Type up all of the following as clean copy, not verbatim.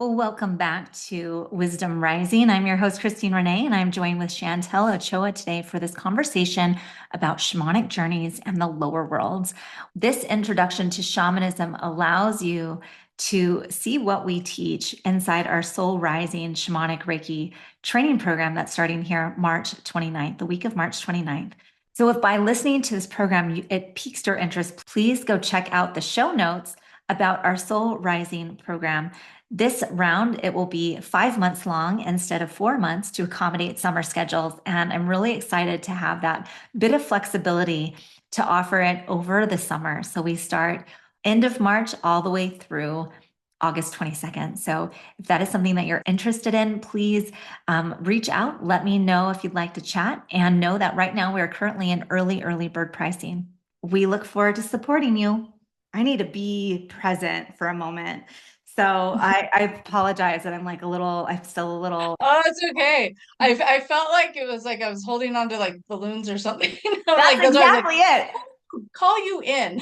Well, welcome back to Wisdom Rising. I'm your host, Christine Renee, and I'm joined with Chantel Ochoa today for this conversation about shamanic journeys and the lower worlds. This introduction to shamanism allows you to see what we teach inside our Soul Rising Shamanic Reiki training program that's starting here March 29th, the week of March 29th. So if by listening to this program, it piques your interest, please go check out the show notes about our Soul Rising program. This round, it will be 5 months long instead of 4 months to accommodate summer schedules. And I'm really excited to have that bit of flexibility to offer it over the summer. So we start end of March all the way through August 22nd. So if that is something that you're interested in, please reach out. Let me know if you'd like to chat, and know that right now we're currently in early bird pricing. We look forward to supporting you. I need to be present for a moment. So I apologize that I'm still a little. Oh, it's okay. I felt like it was like I was holding on to like balloons or something. That's That's why I was like, exactly it. call you in,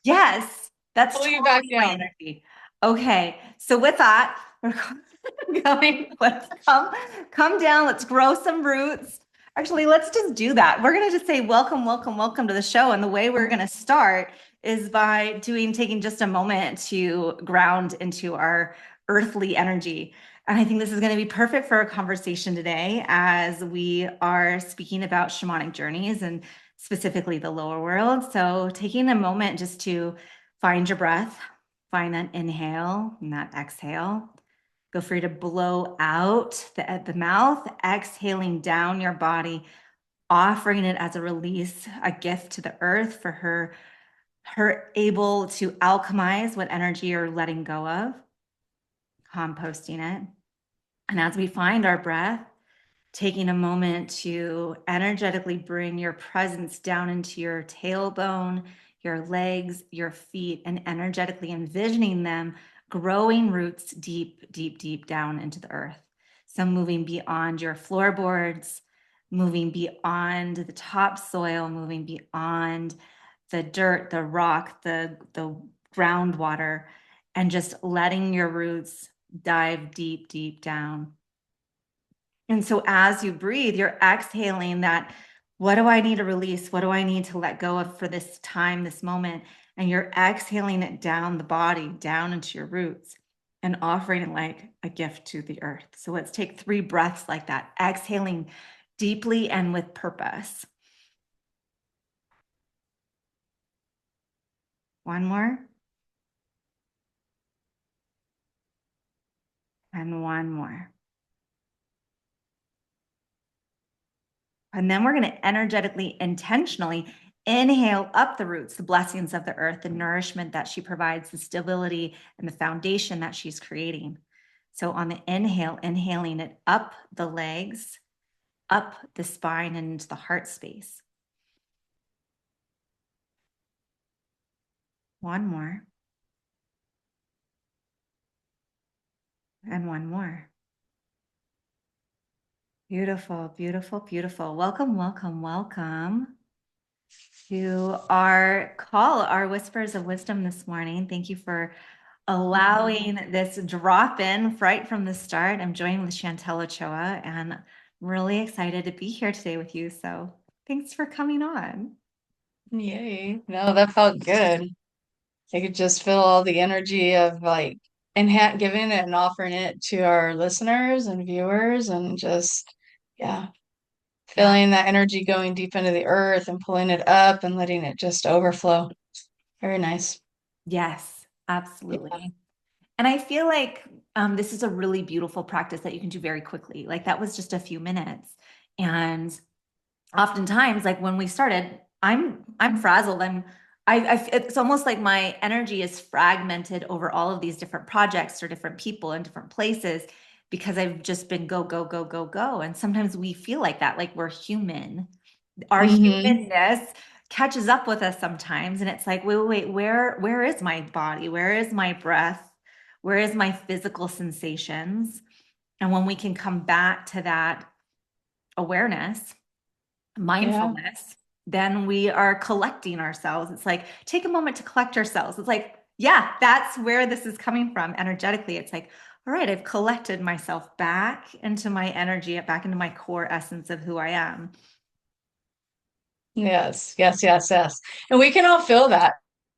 Yes, that's pull you back totally my down. energy. Okay, so with that, we're going, let's come down, let's grow some roots. Actually, let's just do that. We're gonna just say welcome, welcome, welcome to the show. And the way we're gonna start is by taking just a moment to ground into our earthly energy. And I think this is going to be perfect for a conversation today as we are speaking about shamanic journeys and specifically the lower world. So taking a moment just to find your breath, find that inhale and that exhale. Feel free to blow out the mouth, exhaling down your body, offering it as a release, a gift to the earth for her able to alchemize what energy you're letting go of, composting it. And as we find our breath, taking a moment to energetically bring your presence down into your tailbone, your legs, your feet, and energetically envisioning them growing roots deep, deep, deep down into the earth. So moving beyond your floorboards, moving beyond the topsoil, moving beyond the dirt, the rock, the groundwater, and just letting your roots dive deep, deep down. And so as you breathe, you're exhaling that, what do I need to release? What do I need to let go of for this time, this moment? And you're exhaling it down the body, down into your roots, and offering it like a gift to the earth. So let's take 3 breaths like that, exhaling deeply and with purpose. One more. And one more. And then we're going to energetically, intentionally inhale up the roots, the blessings of the earth, the nourishment that she provides, the stability and the foundation that she's creating. So on the inhale, inhaling it up the legs, up the spine, and into the heart space. One more. And one more. Beautiful, beautiful, beautiful. Welcome, welcome, welcome to our call, our Whispers of Wisdom this morning. Thank you for allowing this drop in right from the start. I'm joined with Chantel Ochoa, and I'm really excited to be here today with you. So thanks for coming on. Yay. No, that felt good. I could just feel all the energy of like giving it and offering it to our listeners and viewers and just, yeah, Yeah. feeling that energy going deep into the earth and pulling it up and letting it just overflow. Very nice. Yes, Yeah. absolutely. And I feel like this is a really beautiful practice that you can do very quickly. Like that was just a few minutes. And oftentimes, like when we started, I'm frazzled. It's almost like my energy is fragmented over all of these different projects or different people in different places because I've just been go, go, go, go, go. And sometimes we feel like we're human. Our Mm-hmm. humanness catches up with us sometimes. And it's like, wait, where is my body? Where is my breath? Where is my physical sensations? And when we can come back to that awareness, Yeah. mindfulness, then we are collecting ourselves. It's like, take a moment to collect ourselves. It's like, yeah, that's where this is coming from energetically. It's like, all right, I've collected myself back into my energy, back into my core essence of who I am. Yes, yes, yes, yes. And we can all feel that,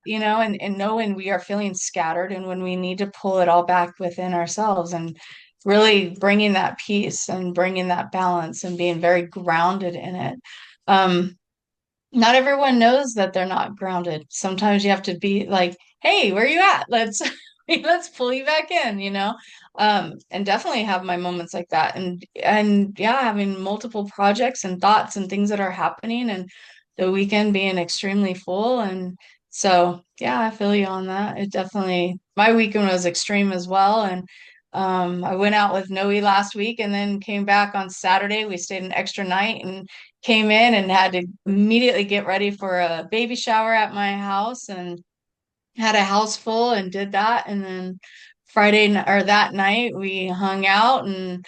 and know when we are feeling scattered and when we need to pull it all back within ourselves and really bringing that peace and bringing that balance and being very grounded in it. Um, Not everyone knows that they're not grounded. Sometimes you have to be like, hey, where you at? Let's let's pull you back in, and definitely have my moments like that. And yeah, having multiple projects and thoughts and things that are happening and the weekend being extremely full. And so yeah, I feel you on that. It definitely my weekend was extreme as well. And I went out with Noe last week and then came back on Saturday. We stayed an extra night and came in and had to immediately get ready for a baby shower at my house and had a house full and did that. And then or that night we hung out and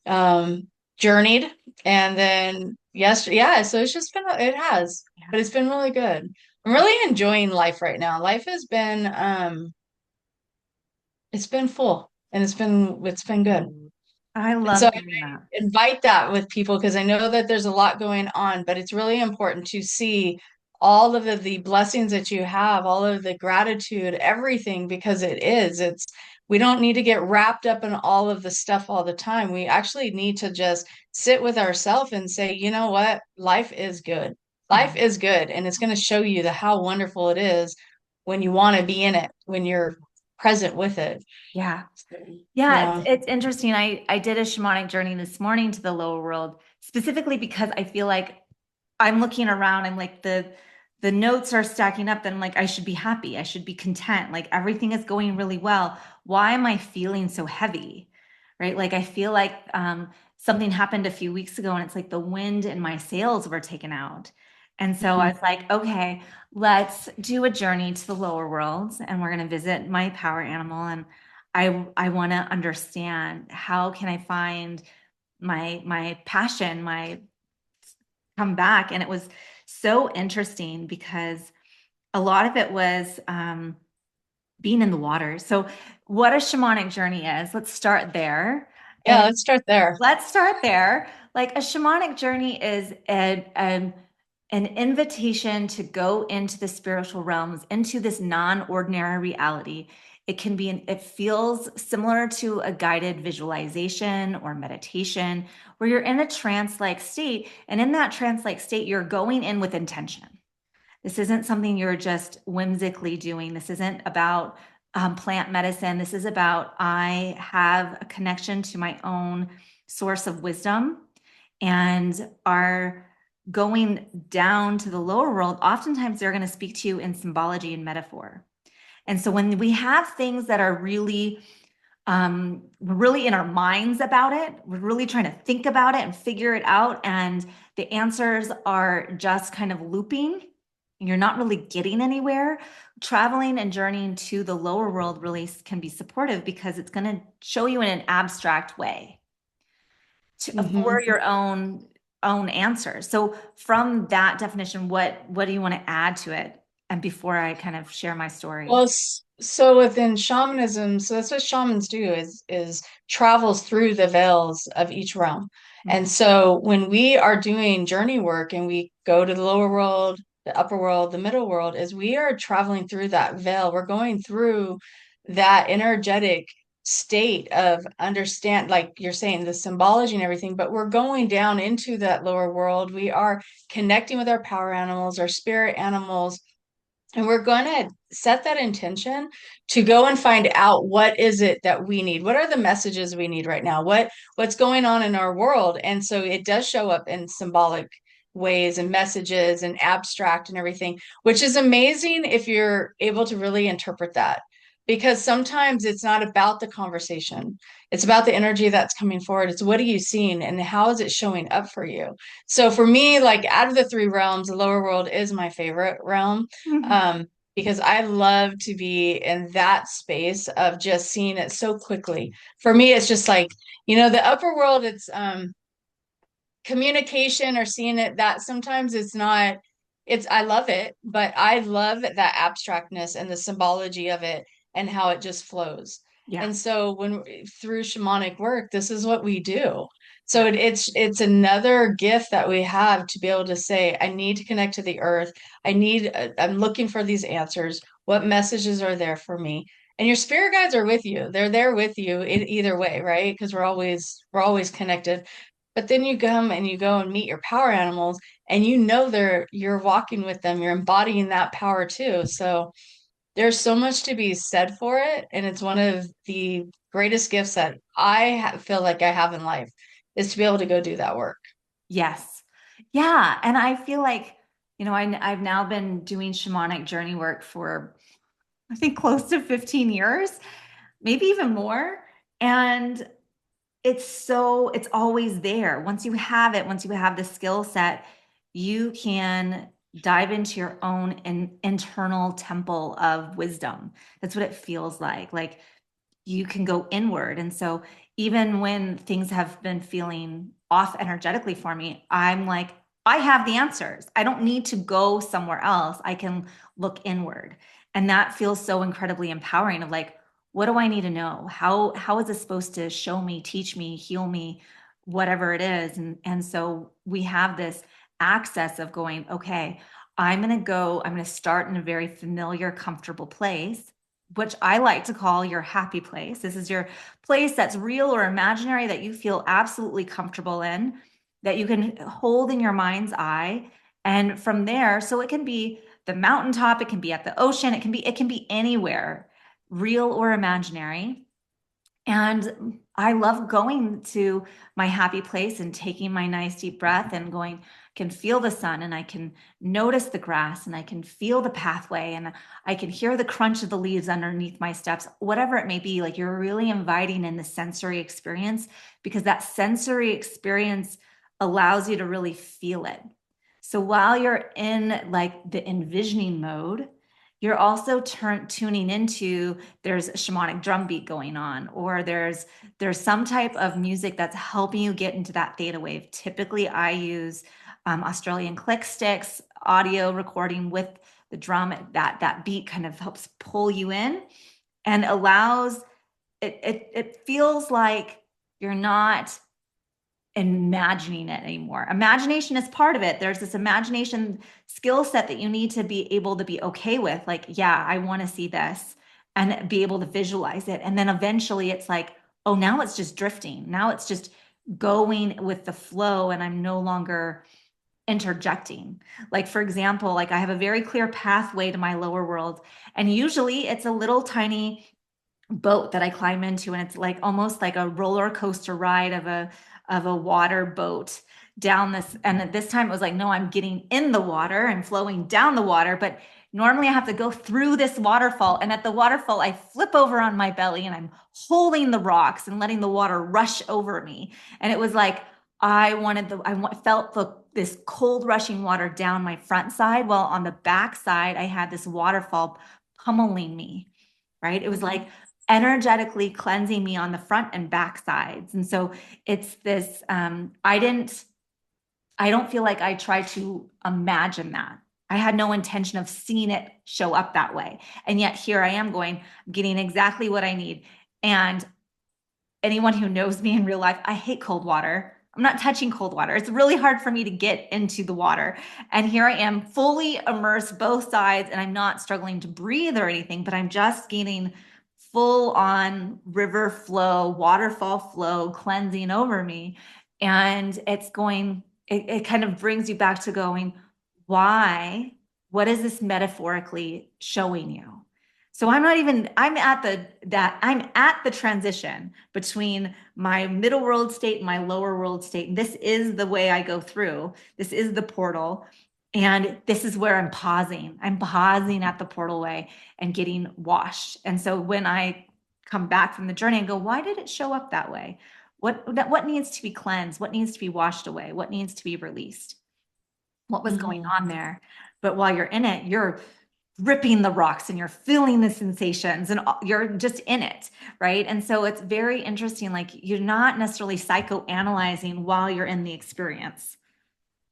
um, journeyed. And then yesterday, yeah, so it has, Yeah. but it's been really good. I'm really enjoying life right now. Life has been, it's been full and it's been good. I And so love I hearing that. invite that with people because I know that there's a lot going on, but it's really important to see all of the blessings that you have, all of the gratitude, everything, because we don't need to get wrapped up in all of the stuff all the time. We actually need to just sit with ourselves and say, you know what? Life is good. Life Mhm. is good. And it's going to show you how wonderful it is when you want to be in it, when you're present with it. Yeah. So, Yeah, yeah. it's interesting. I did a shamanic journey this morning to the lower world, specifically because I feel like I'm looking around, I'm like the notes are stacking up, then I'm like, I should be happy, I should be content, like everything is going really well. Why am I feeling so heavy? Right? Like I feel like something happened a few weeks ago and it's like the wind in my sails were taken out. And so I was like, okay, let's do a journey to the lower worlds and we're going to visit my power animal. And I want to understand how can I find my passion, my come back. And it was so interesting because a lot of it was being in the water. So what a shamanic journey is, let's start there. Yeah, And let's start there. let's start there. Like a shamanic journey is an invitation to go into the spiritual realms, into this non-ordinary reality. It feels similar to a guided visualization or meditation where you're in a trance-like state. And in that trance-like state, you're going in with intention. This isn't something you're just whimsically doing. This isn't about plant medicine. This is about I have a connection to my own source of wisdom and are going down to the lower world. Oftentimes, they're going to speak to you in symbology and metaphor. And so when we have things that are we're really in our minds about it, we're really trying to think about it and figure it out, and the answers are just kind of looping, you're not really getting anywhere. Traveling and journeying to the lower world really can be supportive because it's going to show you in an abstract way Hmm. for your own answers. So from that definition, what do you want to add to it? And before I kind of share my story. Well, so within shamanism, so that's what shamans do is travels through the veils of each realm. Mhm. And so when we are doing journey work and we go to the lower world, the upper world, the middle world, is we are traveling through that veil. We're going through that energetic state of understand, like you're saying, the symbology and everything, but we're going down into that lower world. We are connecting with our power animals, our spirit animals, and we're going to set that intention to go and find out what is it that we need. What are the messages we need right now? What's going on in our world? And so it does show up in symbolic ways and messages and abstract and everything, which is amazing if you're able to really interpret that. Because sometimes it's not about the conversation. It's about the energy that's coming forward. It's what are you seeing and how is it showing up for you? So for me, like out of the three realms, the lower world is my favorite realm, Mhm. um, because I love to be in that space of just seeing it so quickly. For me, it's just like, the upper world, it's communication or seeing it that sometimes it's not, I love it, but I love that abstractness and the symbology of it and how it just flows. Yeah. And so when through shamanic work, this is what we do. So it's another gift that we have to be able to say, I need to connect to the earth. I'm looking for these answers. What messages are there for me? And your spirit guides are with you. They're there with you in either way, right? Because we're always connected. But then you come and you go and meet your power animals, and you're walking with them. You're embodying that power too. So there's so much to be said for it, and it's one of the greatest gifts that feel like I have in life is to be able to go do that work. Yes. Yeah. And I feel like, I've now been doing shamanic journey work for, I think, close to 15 years, maybe even more. And it's always there. Once you have it, once you have the skill set, you can dive into your own internal temple of wisdom. That's what it feels like. Like you can go inward. And so even when things have been feeling off energetically for me, I'm like, I have the answers. I don't need to go somewhere else. I can look inward. And that feels so incredibly empowering of like, what do I need to know? How is this supposed to show me, teach me, heal me, whatever it is? And so we have this access of going, okay, I'm gonna start in a very familiar, comfortable place, which I like to call your happy place. This is your place that's real or imaginary that you feel absolutely comfortable in, that you can hold in your mind's eye. And from there, so it can be the mountaintop, it can be at the ocean, it can be anywhere, real or imaginary. And I love going to my happy place and taking my nice deep breath and going, can feel the sun and I can notice the grass and I can feel the pathway and I can hear the crunch of the leaves underneath my steps, whatever it may be. Like you're really inviting in the sensory experience because that sensory experience allows you to really feel it. So while you're in like the envisioning mode, you're also tuning into there's a shamanic drum beat going on, or there's some type of music that's helping you get into that theta wave. Typically, I use Australian click sticks, audio recording with the drum. That beat kind of helps pull you in and allows it feels like you're not imagining it anymore. Imagination is part of it. There's this imagination skill set that you need to be able to be okay with. Like, yeah, I want to see this and be able to visualize it. And then eventually it's like, oh, now it's just drifting. Now it's just going with the flow and I'm no longer interjecting. Like, for example, like I have a very clear pathway to my lower world. And usually it's a little tiny boat that I climb into, and it's like almost like a roller coaster ride of a water boat down this. And at this time, it was like, no, I'm getting in the water and flowing down the water. But normally, I have to go through this waterfall, and at the waterfall, I flip over on my belly, and I'm holding the rocks and letting the water rush over me. And it was like felt this cold rushing water down my front side, while on the back side, I had this waterfall pummeling me. Right? It was Mhm. like energetically cleansing me on the front and back sides. And so it's this, I don't feel like I tried to imagine that. I had no intention of seeing it show up that way. And yet here I am going, getting exactly what I need. And anyone who knows me in real life, I hate cold water. I'm not touching cold water. It's really hard for me to get into the water. And here I am fully immersed both sides, and I'm not struggling to breathe or anything, but I'm just getting full on river flow, waterfall flow cleansing over me. And it kind of brings you back to going, why? What is this metaphorically showing you? So I'm at the transition between my middle world state and my lower world state. This is the way I go through. This is the portal. And this is where I'm pausing. I'm pausing at the portal way and getting washed. And so when I come back from the journey and go, why did it show up that way? What needs to be cleansed? What needs to be washed away? What needs to be released? What was going Mhm. on there? But while you're in it, you're gripping the rocks and you're feeling the sensations and you're just in it, right? And so it's very interesting. Like you're not necessarily psychoanalyzing while you're in the experience,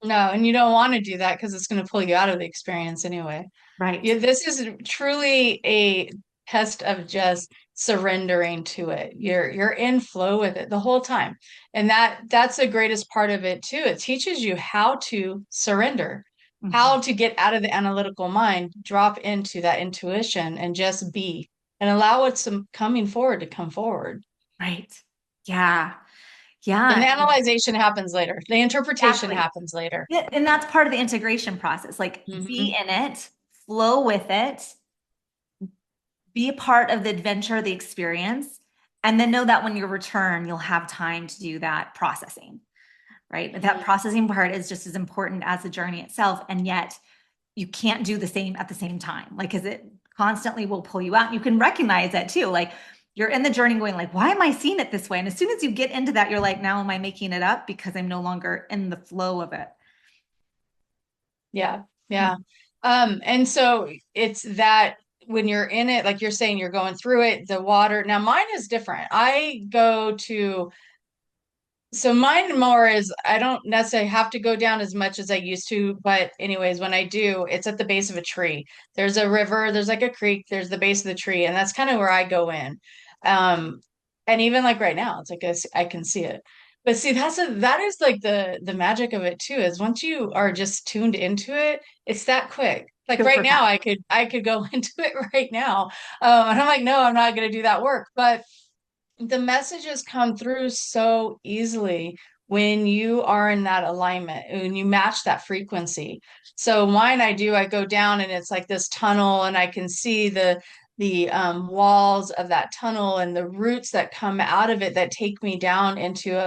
No, and you don't want to do that because it's going to pull you out of the experience anyway. right? Yeah, this is truly a test of just surrendering to it. You're in flow with it the whole time. And that's the greatest part of it too. It teaches you how to surrender, Mhm. how to get out of the analytical mind, drop into that intuition and just be and allow what's coming forward to come forward. Right. Yeah. And Yeah, the analyzation happens later. The interpretation exactly. happens later. Yeah, and that's part of the integration process. Like be Hmm. in it, flow with it, be a part of the adventure, the experience, and then know that when you return, you'll have time to do that processing, right? That processing part is just as important as the journey itself. And yet you can't do the same at the same time, like, because it constantly will pull you out. You can recognize that too. Like you're in the journey going like, why am I seeing it this way? And as soon as you get into that, you're like, now am I making it up because I'm no longer in the flow of it? Yeah, yeah. And so it's that when you're in it, like you're saying, you're going through it, the water. Now mine is different. I go to So mine more is I don't necessarily have to go down as much as I used to, but anyways, when I do, it's at the base of a tree. There's a river, there's like a creek, there's the base of the tree, and that's kind of where I go in. Um, and even like right now, it's like I can see it. But see, that is like the magic of it too, is once you are just tuned into it, it's that quick. Like right Super now, fast. I could go into it right now. And I'm like, no, I'm not gonna do that work. But the messages come through so easily when you are in that alignment, when you match that frequency. So mine, I go down and it's like this tunnel, and I can see the walls of that tunnel and the roots that come out of it that take me down into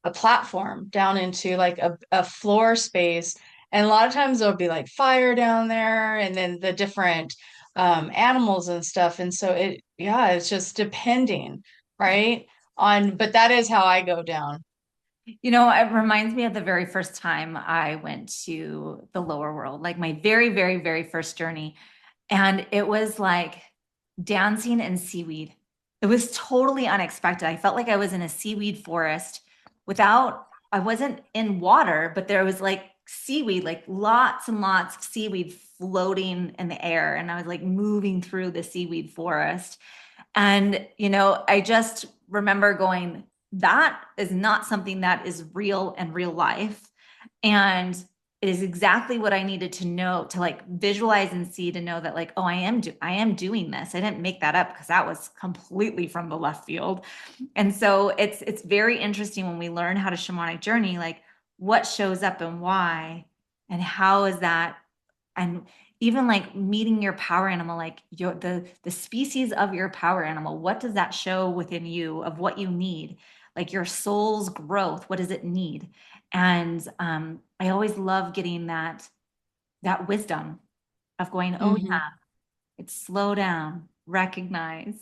a platform, down into like a floor space. And a lot of times there'll be like fire down there, and then the different animals and stuff. And so yeah, it's just depending, right? But that is how I go down. It reminds me of the very first time I went to the lower world, like my very, very, very first journey. And it was like dancing in seaweed. It was totally unexpected. I felt like I was in a seaweed forest I wasn't in water, but there was like seaweed, like lots and lots of seaweed floating in the air. And I was like moving through the seaweed forest. And, I just remember going, that is not something that is real in real life. And it is exactly what I needed to know to like visualize and see to know that like, oh, I am doing this. I didn't make that up because that was completely from the left field. And so it's very interesting when we learn how to shamanic journey, like what shows up and why, and how is that, and even like meeting your power animal, like the species of your power animal, what does that show within you of what you need, like your soul's growth, what does it need? And I always love getting that wisdom of going, oh Hmm. yeah, it's slow down, recognize,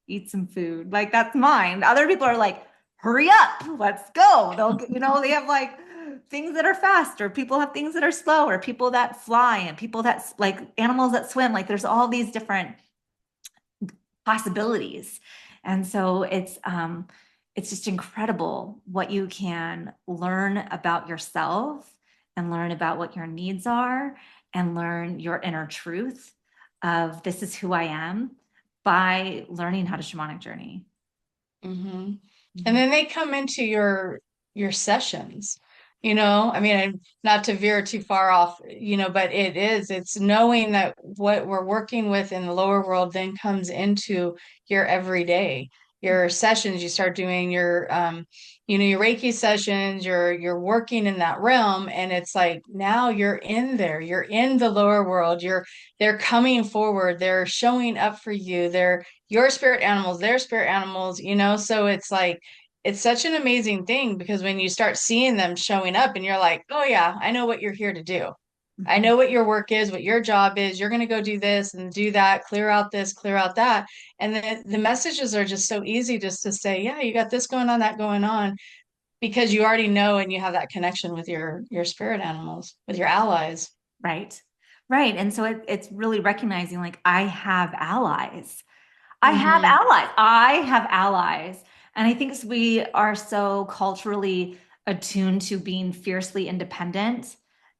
eat some food. Like that's mine. Other people are like, hurry up, let's go. They have like things that are faster. People have things that are slower, people that fly and people that like animals that swim. Like there's all these different possibilities. And so it's just incredible what you can learn about yourself and learn about what your needs are and learn your inner truth of this is who I am by learning how to shamanic journey. Hmm. And Mhm. then they come into your sessions, I mean, not to veer too far off, but it's knowing that what we're working with in the lower world then comes into your everyday, your sessions. You start doing your Reiki sessions, you're working in that realm, and it's like now you're in there, you're in the lower world, they're coming forward, they're showing up for you, they're your spirit animals, their spirit animals, so it's like it's such an amazing thing because when you start seeing them showing up and you're like, oh yeah, I know what you're here to do. I Mhm. know what your work is, what your job is. You're going to go do this and do that, clear out this, clear out that. And then the messages are just so easy just to say, yeah, you got this going on, that going on, because you already know and you have that connection with your spirit animals, with your allies. Right. Right. And so it's really recognizing like I have allies. I have Hmm. allies. I have allies. And I think we are so culturally attuned to being fiercely independent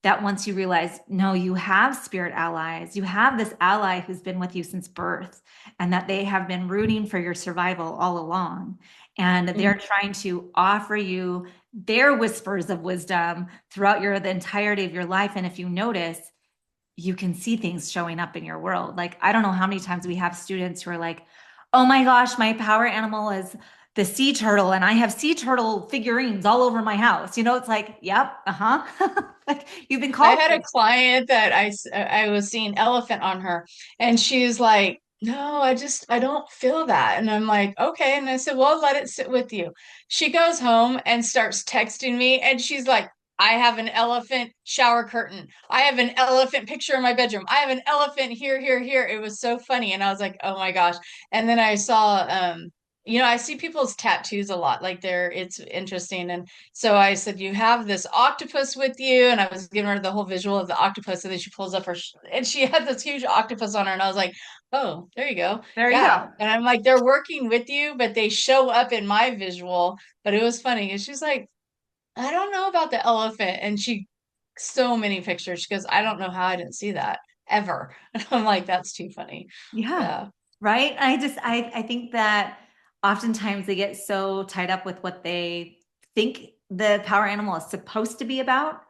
that once you realize, no, you have spirit allies, you have this ally who's been with you since birth, and that they have been rooting for your survival all along. And Mhm. they're trying to offer you their whispers of wisdom throughout the entirety of your life. And if you notice, you can see things showing up in your world. Like, I don't know how many times we have students who are like, oh my gosh, my power animal is the sea turtle, and I have sea turtle figurines all over my house. It's like, yep, like you've been I called had to a client that I was seeing elephant on her, and she's like, "No, I don't feel that." And I'm like, "Okay." And I said, "Well, let it sit with you." She goes home and starts texting me, and she's like, "I have an elephant shower curtain. I have an elephant picture in my bedroom. I have an elephant here, here, here." It was so funny, and I was like, "Oh my gosh." And then I saw I see people's tattoos a lot. Like it's interesting. And so I said, "You have this octopus with you." And I was giving her the whole visual of the octopus. And then she pulls up and she had this huge octopus on her. And I was like, "Oh, there you go." there you Yeah. go. And I'm like, they're working with you, but they show up in my visual. But it was funny. And she's like, "I don't know about the elephant." And so many pictures. She goes, "I don't know how I didn't see that ever." And I'm like, "That's too funny." Yeah. Yeah. Right. I think that oftentimes they get so tied up with what they think the power animal is supposed to be about.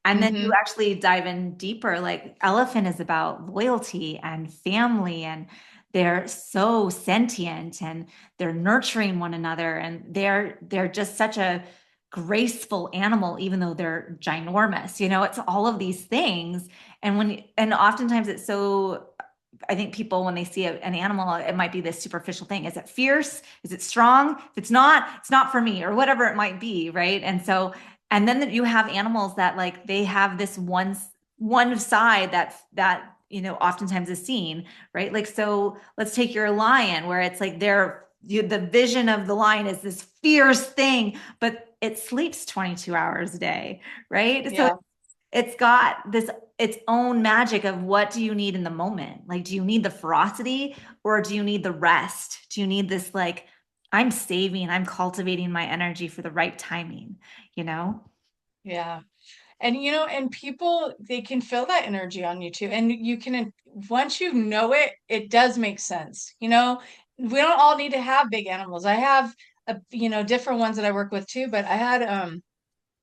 And then you Hmm. actually dive in deeper. Like, elephant is about loyalty and family, and they're so sentient, and they're nurturing one another, and they're just such a graceful animal, even though they're ginormous. It's all of these things. And oftentimes it's so, I think people, when they see an animal, it might be this superficial thing. Is it fierce? Is it strong? If it's not for me, or whatever it might be, right? And then you have animals that, like, they have this one side that oftentimes is seen, right? Like, so let's take your lion, where it's like the vision of the lion is this fierce thing, but it sleeps 22 hours a day, right? So Yeah. it's got this its own magic of, what do you need in the moment? Like, do you need the ferocity, or do you need the rest? Do you need this, like, I'm cultivating my energy for the right timing, you know? Yeah. And and people, they can feel that energy on you too. And you can, once you know it, it does make sense. We don't all need to have big animals. I have different ones that I work with too, but I had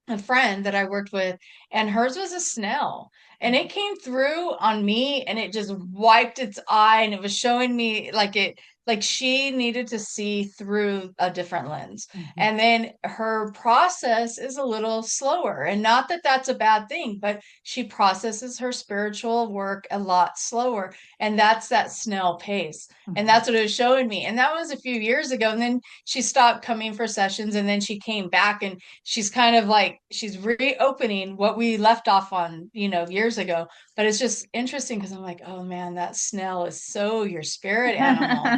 a friend that I worked with, and hers was a snail. And it came through on me, and it just wiped its eye, and it was showing me like she needed to see through a different lens. Mhm. And then her process is a little slower. And not that that's a bad thing, but she processes her spiritual work a lot slower. And that's that snail pace. And Mhm. that's what it was showing me. And that was a few years ago. And then she stopped coming for sessions, and then she came back, and she's kind of like she's reopening what we left off on, years ago. But it's just interesting because I'm like, oh man, that snail is so your spirit animal.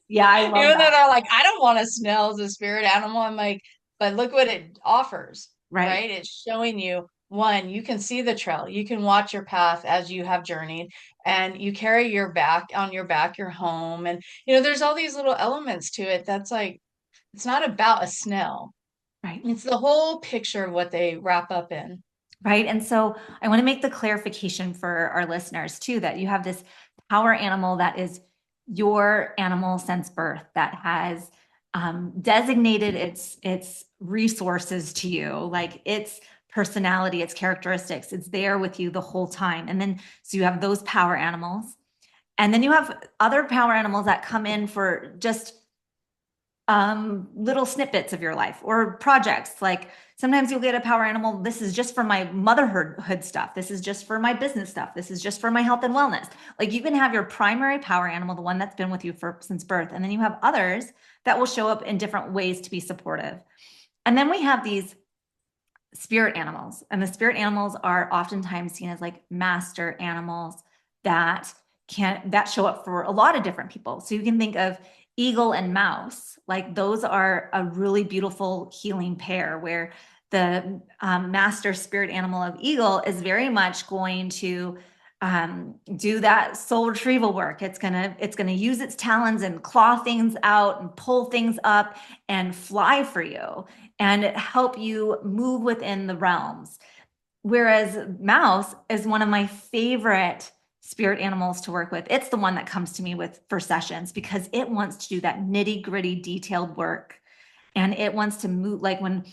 Yeah, I love Even though that. they're like, I don't want a snail as a spirit animal. I'm like, but look what it offers, Right. right? It's showing you, one, you can see the trail, you can watch your path as you have journeyed, and you carry your back your home. And there's all these little elements to it that's like, it's not about a snail. Right. It's the whole picture of what they wrap up in. Right. And so I want to make the clarification for our listeners too, that you have this power animal that is your animal since birth, that has designated its resources to you, like its personality, its characteristics. It's there with you the whole time. And then, so you have those power animals, and then you have other power animals that come in for just little snippets of your life or projects. Like, sometimes you'll get a power animal. This is just for my motherhood stuff. This is just for my business stuff. This is just for my health and wellness. Like, you can have your primary power animal, the one that's been with you since birth. And then you have others that will show up in different ways to be supportive. And then we have these spirit animals, and the spirit animals are oftentimes seen as like master animals that show up for a lot of different people. So you can think of eagle and mouse. Like, those are a really beautiful healing pair, where the master spirit animal of eagle is very much going to do that soul retrieval work. It's gonna use its talons and claw things out and pull things up and fly for you and help you move within the realms. Whereas mouse is one of my favorite spirit animals to work with. It's the one that comes to me with for sessions because it wants to do that nitty gritty detailed work, and it wants to move. Like when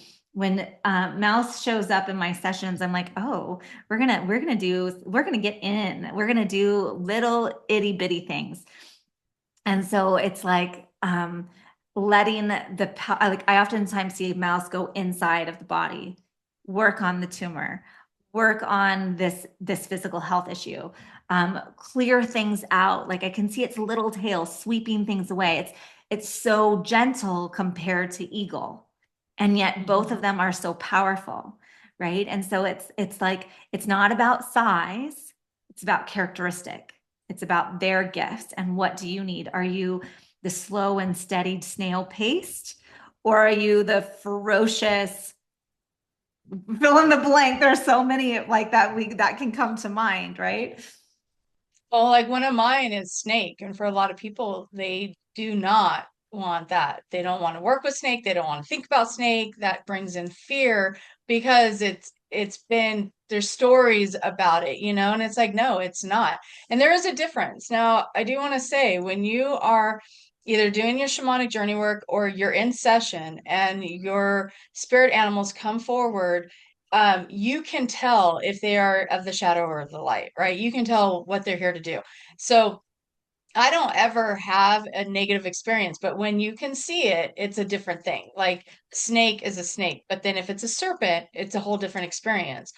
mouse shows up in my sessions, I'm like, oh, we're gonna get in. We're gonna do little itty bitty things. And so it's like letting like I oftentimes see a mouse go inside of the body, work on the tumor, work on this physical health issue, clear things out. Like I can see its little tail sweeping things away. It's so gentle compared to eagle, and yet both of them are so powerful, right? And so it's like it's not about size, it's about characteristic. It's about their gifts and what do you need? Are you the slow and steady snail paced, or are you the ferocious fill in the blank? There's so many like that can come to mind, right? Well, like one of mine is snake. And for a lot of people, they do not want that. They don't want to work with snake. They don't want to think about snake. That brings in fear because it's been there's stories about it, and it's like, no, it's not. And there is a difference. Now, I do want to say when you are either doing your shamanic journey work or you're in session and your spirit animals come forward, you can tell if they are of the shadow or of the light, right? You can tell what they're here to do. So I don't ever have a negative experience, but when you can see it, it's a different thing. Like snake is a snake, but then if it's a serpent, it's a whole different experience.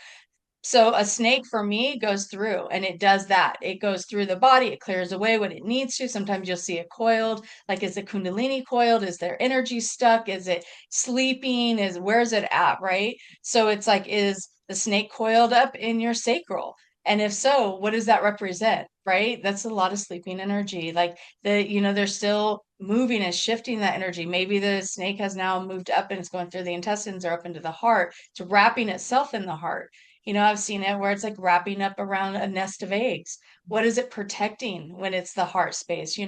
So a snake for me goes through and it does that. It goes through the body, it clears away what it needs to. Sometimes you'll see it coiled. Like, is the Kundalini coiled? Is there energy stuck? Is it sleeping? Where's it at? Right. So it's like, is the snake coiled up in your sacral? And if so, what does that represent? Right. That's a lot of sleeping energy. Like they're still moving and shifting that energy. Maybe the snake has now moved up and it's going through the intestines or up into the heart. It's wrapping itself in the heart. I've seen it where it's like wrapping up around a nest of eggs. What is it protecting when it's the heart space?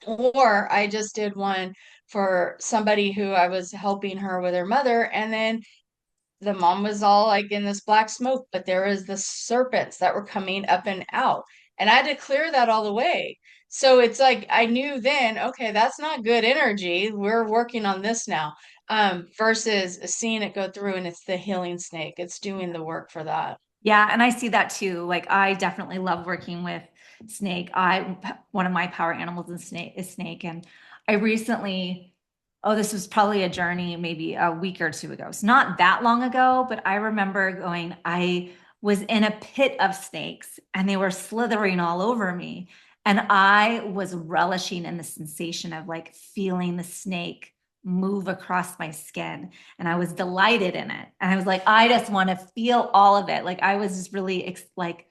Or I just did one for somebody who I was helping her with her mother, and then the mom was all like in this black smoke, but there was the serpents that were coming up and out. And I had to clear that all the way. So it's like I knew then, okay, that's not good energy. We're working on this now. Versus seeing it go through and it's the healing snake. It's doing the work for that. Yeah, and I see that too. Like I definitely love working with snake. One of my power animals is snake, and I recently, oh, this was probably a journey maybe a week or two ago. It's not that long ago, but I remember going, I was in a pit of snakes and they were slithering all over me. And I was relishing in the sensation of like feeling the snake move across my skin, and I was delighted in it. And I was like, I just want to feel all of it. Like I was just really like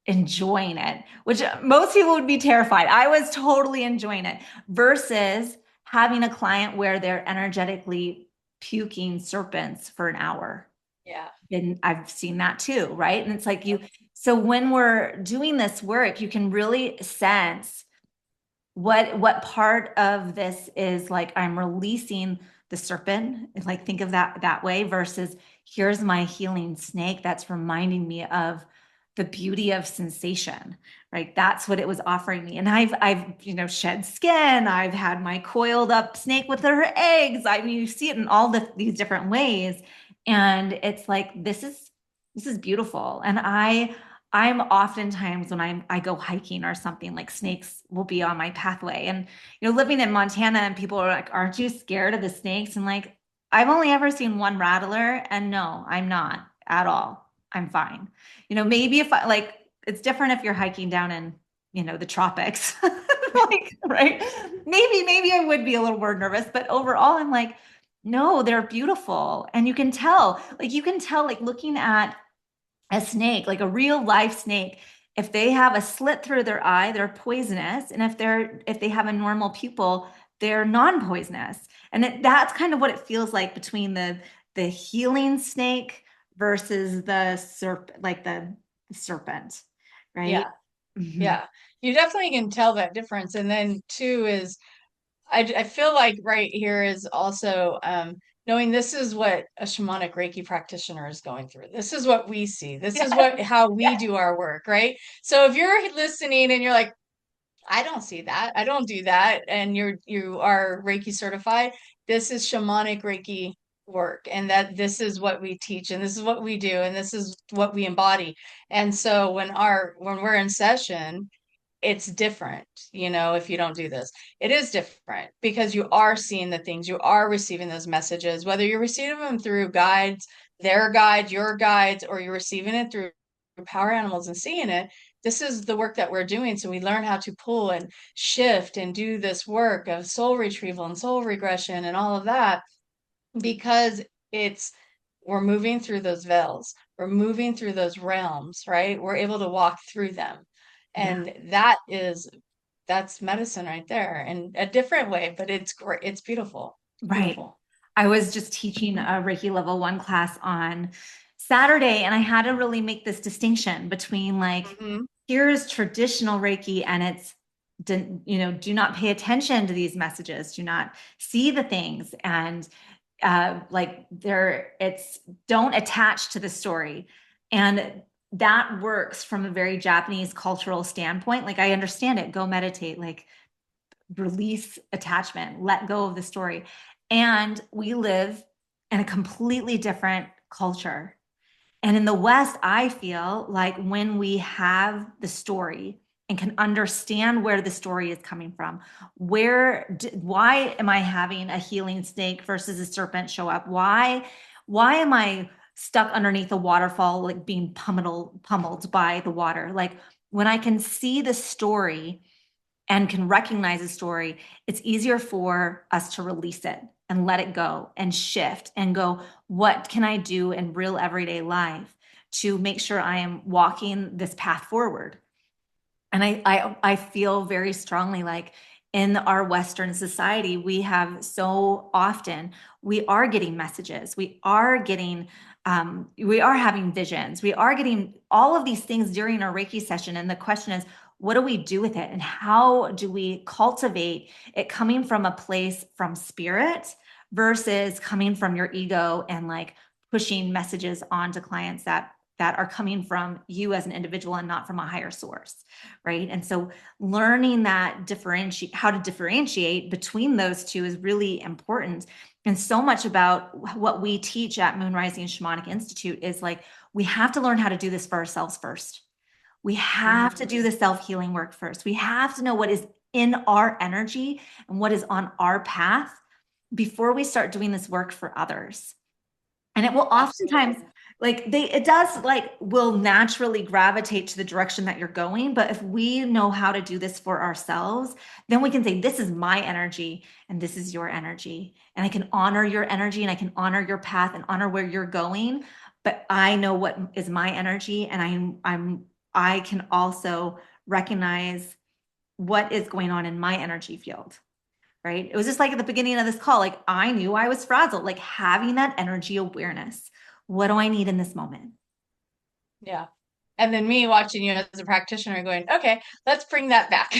enjoying it, which most people would be terrified. I was totally enjoying it versus having a client where they're energetically puking serpents for an hour. Yeah. And I've seen that too, right? And it's like so when we're doing this work, you can really sense what part of this is like I'm releasing the serpent, like think of that way, versus here's my healing snake that's reminding me of the beauty of sensation, right? That's what it was offering me. And I've shed skin. I've had my coiled up snake with her eggs. I mean, you see it in all these different ways, and it's like this is beautiful. And I'm oftentimes when I go hiking or something, like snakes will be on my pathway. And living in Montana, and people are like, "Aren't you scared of the snakes?" And like, I've only ever seen one rattler, and no, I'm not at all. I'm fine. Maybe if I like, it's different if you're hiking down in the tropics, like, right? Maybe I would be a little more nervous, but overall, I'm like, no, they're beautiful, and you can tell, like looking at a snake, like a real life snake, if they have a slit through their eye, they're poisonous. And if they have a normal pupil, they're non-poisonous. And that's kind of what it feels like between the healing snake versus the serpent, like the serpent, right? Yeah. Mhm. Yeah. You definitely can tell that difference. And then two is I feel like right here is also knowing this is what a shamanic Reiki practitioner is going through. This is what we see. This is Yes. how we Yes. do our work, right? So if you're listening and you're like, I don't see that. I don't do that. And you are Reiki certified. This is shamanic Reiki work, and that this is what we teach, and this is what we do, and this is what we embody. And so when we're in session, it's different, if you don't do this. It is different because you are seeing the things, you are receiving those messages, whether you're receiving them through guides, their guides, your guides, or you're receiving it through power animals and seeing it. This is the work that we're doing. So we learn how to pull and shift and do this work of soul retrieval and soul regression and all of that because it's we're moving through those veils, we're moving through those realms, right? We're able to walk through them. Yeah. And that's medicine right there in a different way, but it's great. It's beautiful. Right. Beautiful. I was just teaching a Reiki level 1 class on Saturday, and I had to really make this distinction between like, Hmm. here's traditional Reiki, and it's, do not pay attention to these messages, do not see the things, and like it's don't attach to the story. And that works from a very Japanese cultural standpoint. Like I understand it, go meditate, like release attachment, let go of the story. And we live in a completely different culture. And in the West, I feel like when we have the story and can understand where the story is coming from, why am I having a healing snake versus a serpent show up? Why am I stuck underneath a waterfall, like being pummeled by the water? Like when I can see the story and can recognize a story, it's easier for us to release it and let it go and shift and go, what can I do in real everyday life to make sure I am walking this path forward? And I feel very strongly like in our Western society, we have so often, we are getting messages, we are having visions, we are getting all of these things during our Reiki session. And the question is, what do we do with it? And how do we cultivate it coming from a place from spirit versus coming from your ego and like pushing messages onto clients that are coming from you as an individual and not from a higher source, right? And so learning how to differentiate between those two is really important. And so much about what we teach at Moon Rising Shamanic Institute is like, we have to learn how to do this for ourselves first. We have to do the self-healing work first. We have to know what is in our energy and what is on our path before we start doing this work for others. And it will oftentimes Absolutely. it does like will naturally gravitate to the direction that you're going. But if we know how to do this for ourselves, then we can say, this is my energy and this is your energy. And I can honor your energy and I can honor your path and honor where you're going. But I know what is my energy, and I can also recognize what is going on in my energy field. Right. It was just like at the beginning of this call, like I knew I was frazzled, like having that energy awareness. What do I need in this moment? Yeah. And then me watching you as a practitioner going, okay, let's bring that back.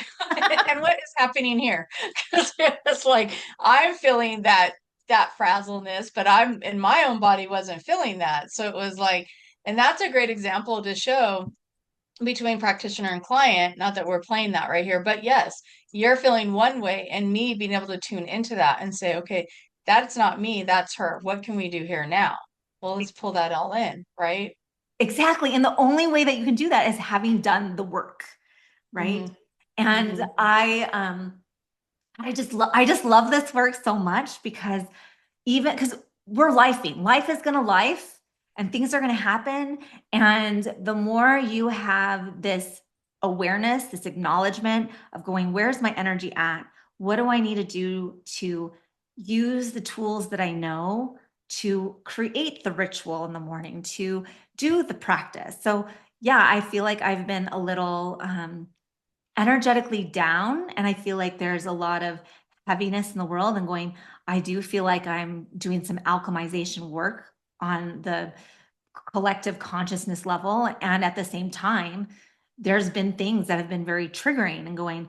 And what is happening here? Because it's like I'm feeling that frazzleness, but I'm in my own body wasn't feeling that. So it was like, and that's a great example to show between practitioner and client. Not that we're playing that right here, but yes, you're feeling one way and me being able to tune into that and say, okay, that's not me, that's her. What can we do here now? Well, let's pull that all in, right? Exactly. And the only way that you can do that is having done the work, right? Mm-hmm. And Mm-hmm. I just love this work so much because even because we're lifing, life is gonna life and things are gonna happen. And the more you have this awareness, this acknowledgement of going, where's my energy at? What do I need to do to use the tools that I know to create the ritual in the morning, to do the practice? So yeah, I feel like I've been a little energetically down, and I feel like there's a lot of heaviness in the world and going, I do feel like I'm doing some alchemization work on the collective consciousness level. And at the same time, there's been things that have been very triggering and going,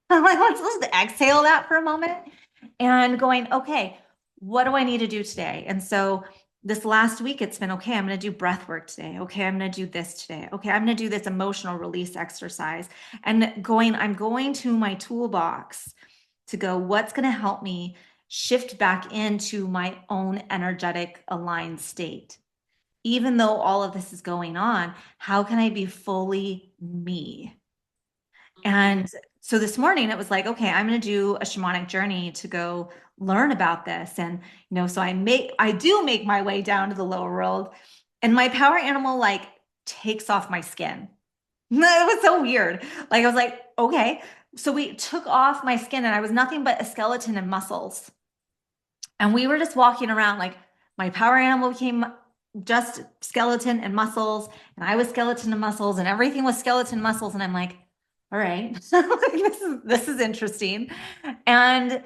I'm like, let's exhale that for a moment and going, okay, what do I need to do today? And so this last week, it's been okay, I'm going to do breath work today. Okay, I'm going to do this today. Okay, I'm going to do this emotional release exercise. And I'm going to my toolbox to go, what's going to help me shift back into my own energetic aligned state? Even though all of this is going on, how can I be fully me? And so this morning it was like, okay, I'm going to do a shamanic journey to go learn about this. And, so I do make my way down to the lower world, and my power animal like takes off my skin. It was so weird. Like I was like, okay. So we took off my skin and I was nothing but a skeleton and muscles. And we were just walking around like my power animal became just skeleton and muscles, and I was skeleton and muscles, and everything was skeleton muscles. And I'm like, all right, this is interesting. And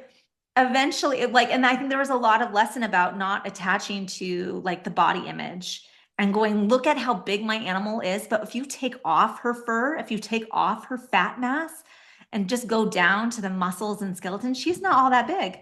eventually and I think there was a lot of lesson about not attaching to like the body image and going, look at how big my animal is. But if you take off her fur, if you take off her fat mass and just go down to the muscles and skeleton, she's not all that big.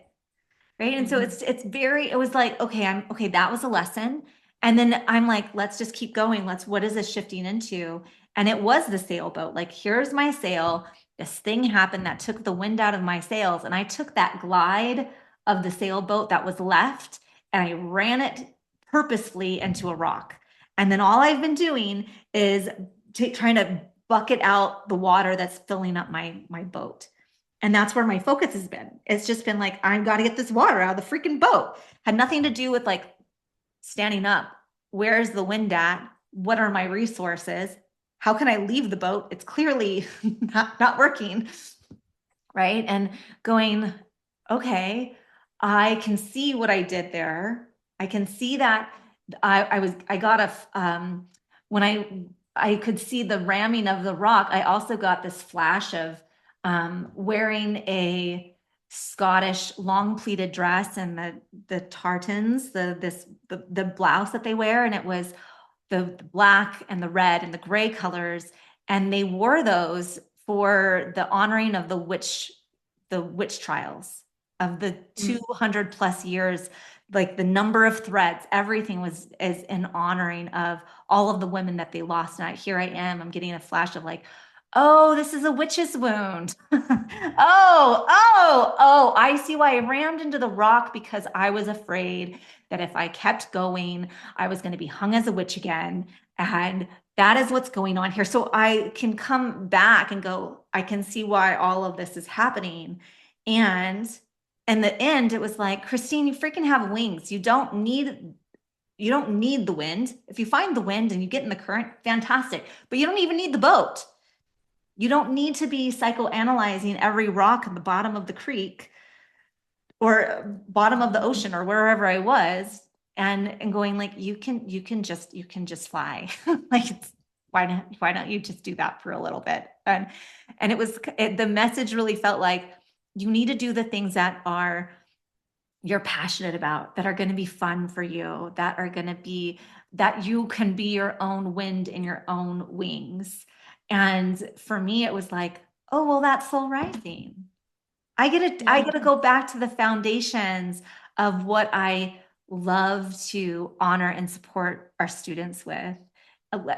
Right. And so it was like, okay, that was a lesson. And then I'm like, let's just keep going. What is this shifting into? And it was the sailboat. Like, here's my sail. This thing happened that took the wind out of my sails. And I took that glide of the sailboat that was left and I ran it purposefully into a rock. And then all I've been doing is trying to bucket out the water that's filling up my boat. And that's where my focus has been. It's just been like, I've got to get this water out of the freaking boat. Had nothing to do with like standing up. Where's the wind at? What are my resources? How can I leave the boat? It's clearly not working. Right. And going, okay, I can see what I did there. I can see that when I could see the ramming of the rock, I also got this flash of wearing a Scottish long pleated dress and the tartans, the blouse that they wear, and it was the black and the red and the gray colors, and they wore those for the honoring of the witch trials of the 200 plus years. Like the number of threads, everything was as an honoring of all of the women that they lost. And here I am, I'm getting a flash of like, oh, this is a witch's wound. I see why I rammed into the rock, because I was afraid that if I kept going, I was going to be hung as a witch again. And that is what's going on here. So I can come back and go, I can see why all of this is happening. And in the end, it was like, Christine, you freaking have wings. You don't need the wind. If you find the wind and you get in the current, fantastic. But you don't even need the boat. You don't need to be psychoanalyzing every rock at the bottom of the creek or bottom of the ocean or wherever I was, and going like, you can just fly. Like, why don't you just do that for a little bit? And the message really felt like you need to do the things that you're passionate about, that are going to be fun for you, that you can be your own wind in your own wings. And for me, it was like, oh, well, that's soul rising. I get to go back to the foundations of what I love to honor and support our students with.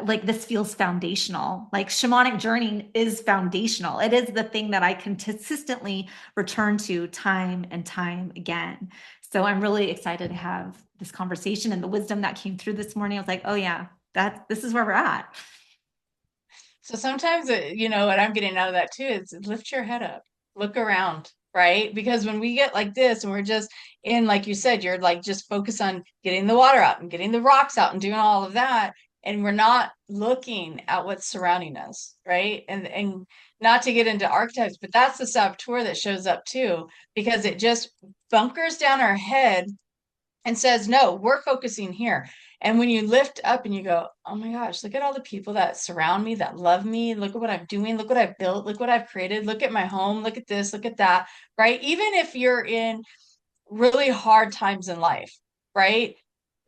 Like, this feels foundational. Like, shamanic journeying is foundational. It is the thing that I consistently return to time and time again. So I'm really excited to have this conversation, and the wisdom that came through this morning. I was like, oh yeah, this is where we're at. So sometimes, what I'm getting out of that too is lift your head up, look around, right? Because when we get like this and we're just in, like you said, you're like just focused on getting the water out and getting the rocks out and doing all of that. And we're not looking at what's surrounding us, right? And not to get into archetypes, but that's the saboteur that shows up too, because it just bunkers down our head and says, no, we're focusing here. And when you lift up and you go, oh my gosh, look at all the people that surround me, that love me. Look at what I'm doing. Look what I've built. Look what I've created. Look at my home. Look at this. Look at that. Right. Even if you're in really hard times in life, right?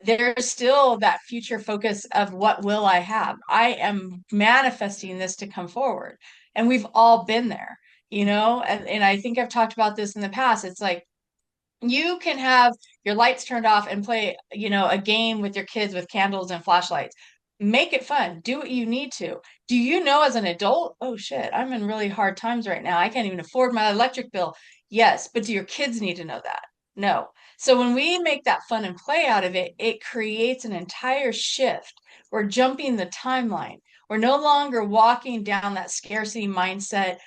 There's still that future focus of what will I have? I am manifesting this to come forward. And we've all been there, and I think I've talked about this in the past. It's like, You can have your lights turned off and play, a game with your kids with candles and flashlights. Make it fun. Do what you need to. Do you know as an adult, oh shit, I'm in really hard times right now. I can't even afford my electric bill. Yes, but do your kids need to know that? No. So when we make that fun and play out of it, it creates an entire shift. We're jumping the timeline. We're no longer walking down that scarcity mindset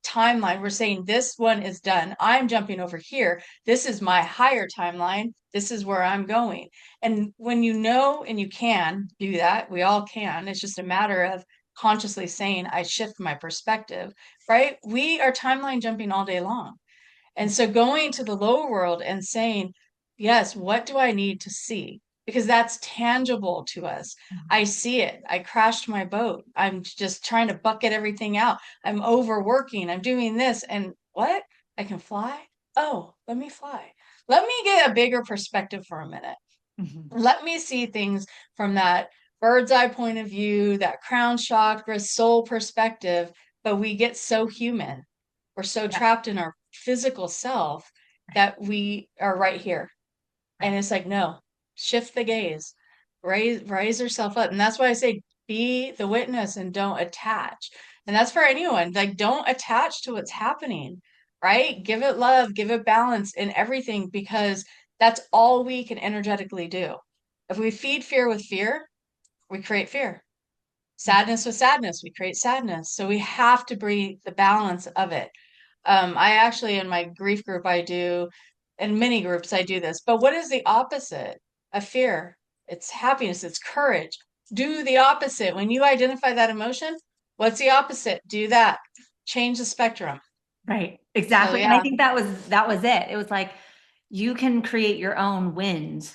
timeline. We're saying this one is done. I'm jumping over here. This is my higher timeline. This is where I'm going. And when you know and you can do that, we all can. It's just a matter of consciously saying, I shift my perspective, right? We are timeline jumping all day long. And so going to the lower world and saying, yes, what do I need to see? Because that's tangible to us. I see it. I crashed my boat. I'm just trying to bucket everything out. I'm overworking. I'm doing this. And what? I can fly? Oh, let me fly. Let me get a bigger perspective for a minute. Mhm. Let me see things from that bird's eye point of view, that crown chakra, soul perspective. But we get so human. We're so Yeah. trapped in our physical self Right. that we are right here. And Right. it's like, no, shift the gaze, raise yourself up. And that's why I say be the witness and don't attach. And that's for anyone. Like, don't attach to what's happening, right? Give it love, give it balance in everything, because that's all we can energetically do. If we feed fear with fear, we create fear. Sadness with sadness, we create sadness. So we have to bring the balance of it. I actually, in my grief group, I do, in many groups, I do this. But what is the opposite of fear? It's happiness, it's courage. Do the opposite. When you identify that emotion, what's the opposite? Do that. Change the spectrum. Right. So, Exactly. And I yeah, think that was it. It was like you can create your own wind.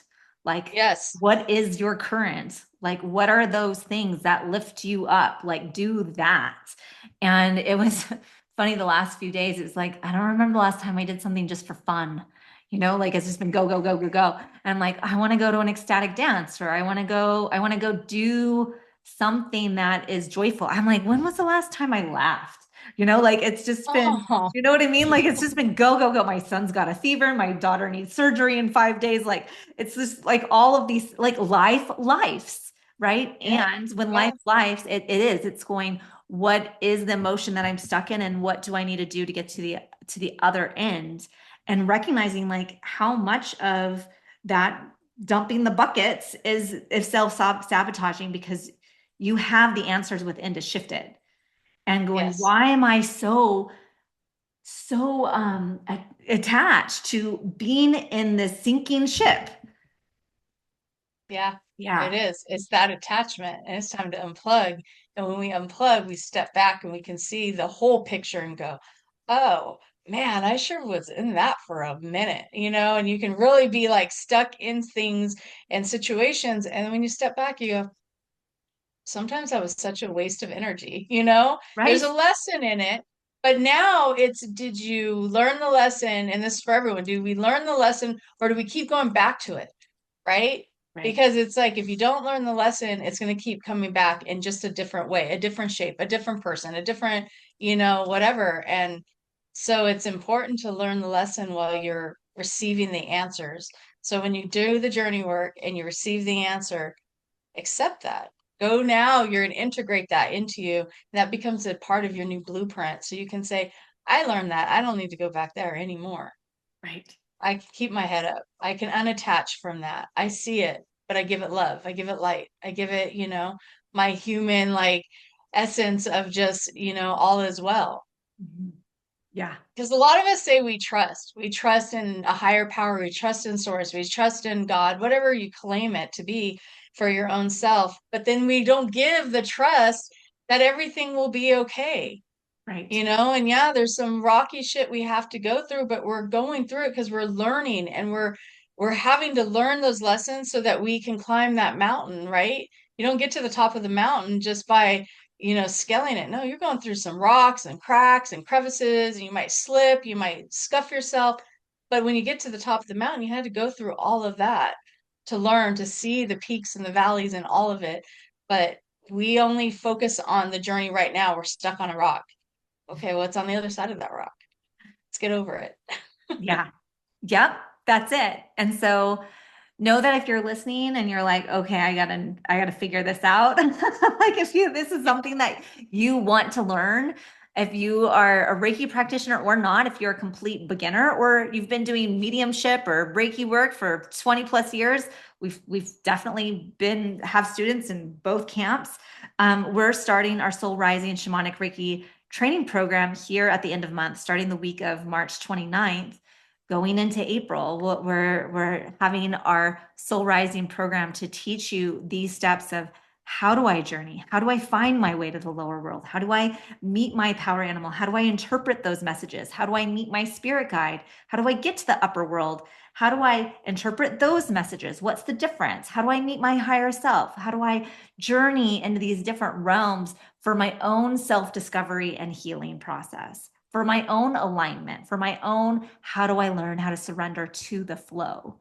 Like, yes, what is your current? Like, what are those things that lift you up? Like, do that. And it was funny the last few days. It was like, I don't remember the last time I did something just for fun. Like it's just been go, go, go, go, go. And I'm like, I want to go to an ecstatic dance, or I want to go do something that is joyful. I'm like, when was the last time I laughed? Like it's just been, oh, you know what I mean? Like it's just been go, go, go. My son's got a fever. My daughter needs surgery in 5 days. Like it's just like all of these, like lifes, right? yeah, And when yeah, it's going, what is the emotion that I'm stuck in, and what do I need to do to get to the other end? And recognizing like how much of that dumping the buckets is self-sabotaging, because you have the answers within to shift it, and going, yes, why am I so attached to being in this sinking ship? yeah, it Yeah. is. It's that attachment, and it's time to unplug. And when we unplug, we step back and we can see the whole picture and go, oh man, I sure was in that for a minute, and you can really be like stuck in things and situations. And when you step back, you go, sometimes that was such a waste of energy, There's Right. a lesson in it. But now it's, did you learn the lesson? And this is for everyone. Do we learn the lesson, or do we keep going back to it? Right? Right. Because it's like, if you don't learn the lesson, it's going to keep coming back in just a different way, a different shape, a different person, a different, whatever. And so it's important to learn the lesson while you're receiving the answers. So when you do the journey work and you receive the answer, accept that. Go now, you're going to integrate that into you. And that becomes a part of your new blueprint. So you can say, I learned that. I don't need to go back there anymore. Right. I can keep my head up. I can unattach from that. I see it, but I give it love. I give it light. I give it, my human like essence of just, all is well. Mhm. Yeah. Because a lot of us say we trust. We trust in a higher power. We trust in source. We trust in God, whatever you claim it to be for your own self. But then we don't give the trust that everything will be okay. Right. And yeah, there's some rocky shit we have to go through, but we're going through it because we're learning, and we're having to learn those lessons so that we can climb that mountain, right? You don't get to the top of the mountain just by, scaling it. No, you're going through some rocks and cracks and crevices, and you might slip, you might scuff yourself. But when you get to the top of the mountain, you had to go through all of that to learn to see the peaks and the valleys and all of it. But we only focus on the journey right now. We're stuck on a rock. Okay, what's on the other side of that rock? Let's get over it. Yeah. Yep. that's it. And so know that if you're listening and you're like, okay, I gotta figure this out. Like if you this is something that you want to learn, if you are a Reiki practitioner or not, if you're a complete beginner or you've been doing mediumship or Reiki work for 20 plus years, we've definitely been have students in both camps. We're starting our Soul Rising Shamanic Reiki training program here at the end of month, starting the week of March 29th. Going into April, we're having our Soul Rising program to teach you these steps of how do I journey? How do I find my way to the lower world? How do I meet my power animal? How do I interpret those messages? How do I meet my spirit guide? How do I get to the upper world? How do I interpret those messages? What's the difference? How do I meet my higher self? How do I journey into these different realms for my own self-discovery and healing process? For my own alignment, for my own, how do I learn how to surrender to the flow?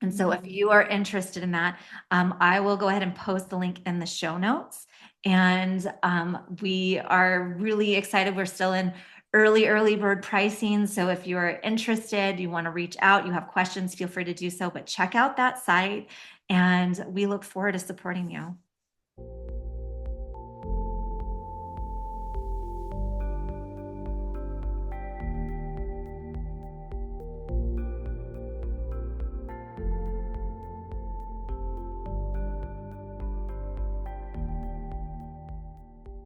And so if you are interested in that, I will go ahead and post the link in the show notes. And we are really excited. We're still in early bird pricing. So if you're interested, you want to reach out, you have questions, feel free to do so, but check out that site. And we look forward to supporting you.